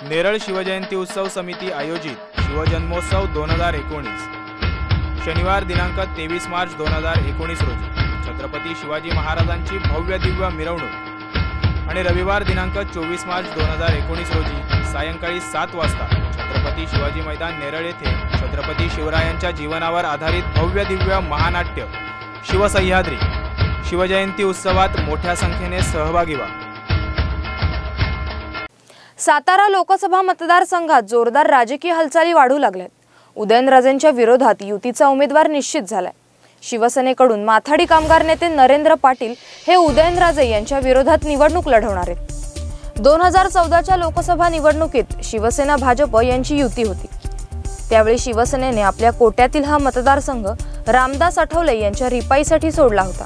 नेरळ शिवजयंती उत्सव समिती आयोजित शिवजन्मोत्सव 2019 शनिवार दिनांक 23 मार्च 2019 रोजी छत्रपती शिवाजी महाराजांची भव्य दिव्य मिरवणूक आणि रविवार दिनांक 24 मार्च 2019 रोजी सायंकाळी 7 वाजता छत्रपती शिवाजी मैदान नेरळ येथे छत्रपती शिवरायांच्या जीवनावर आधारित भव्य दिव्य महानाट्य शिवसह्याद्री शिवजयंती उत्सवात मोठ्या संख्येने सहभागी व्हा। सातारा लोकसभा मतदारसंघात जोरदार राजकीय हालचाली वाढू लागल्यात। उदयनराजेंच्या विरोधात युतीचा उमेदवार निश्चित झालाय। शिवसेनेकडून माथाडी कामगार नेते नरेंद्र पाटील हे उदयनराजे यांच्या विरोधात निवडणूक लढवणार आहेत। 2014च्या लोकसभा निवडणुकीत शिवसेना भाजप यांची युती होती। त्यावेळी शिवसेनेने आपल्या कोट्यातील हा मतदारसंघ रामदास आठवले यांच्या रिपाईसाठी सोडला होता।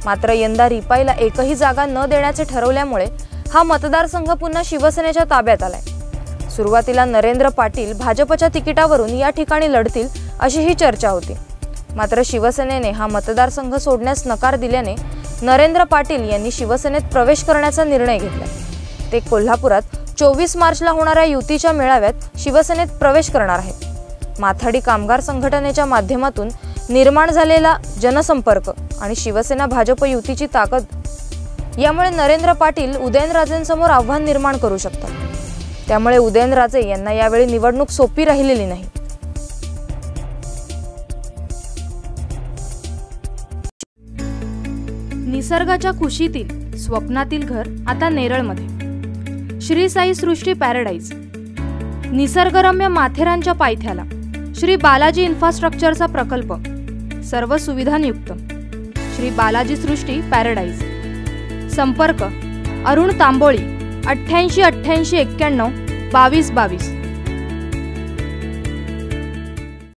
मात्र यंदा रिपाईला एकही जागा न देण्याचे ठरवल्यामुळे हा मतदारसंघ पुन्हा शिवसेनेच्या ताब्यात आलाय। सुरुवातीला नरेंद्र पाटील भाजपच्या तिकिटावरून या ठिकाणी लढतील अशी ही चर्चा होती। मात्र शिवसेनेने हा मतदारसंघ सोडण्यास नकार दिल्याने नरेंद्र पाटील यांनी शिवसेनेत प्रवेश करण्याचा निर्णय घेतला। ते कोल्हापुरात 24 मार्चला होणाऱ्या युतीच्या मेळाव्यात शिवसेनेत प्रवेश करणार आहेत। माथाडी कामगार संघटनेच्या माध्यमातून निर्माण झालेला जनसंपर्क आणि शिवसेना भाजप युतीची ताकद यामुळे नरेंद्र पाटील उदयनराजेंसमोर आव्हान निर्माण करू शकतात। त्यामुळे उदयनराजे यांना यावेळी निवडणूक सोपी राहिलेली नाही। निसर्गाच्या कुशीतील स्वप्नातील घर आता नेरळमध्ये। श्री साई सृष्टी पॅराडाईज निसर्गरम्य माथेरानच्या पायथ्याला श्री बालाजी इन्फ्रास्ट्रक्चरचा प्रकल्प सर्व सुविधांयुक्त श्री बालाजी सृष्टी पॅराडाईज। संपर्क अरुण तांबोळी 88 88 91 22 22।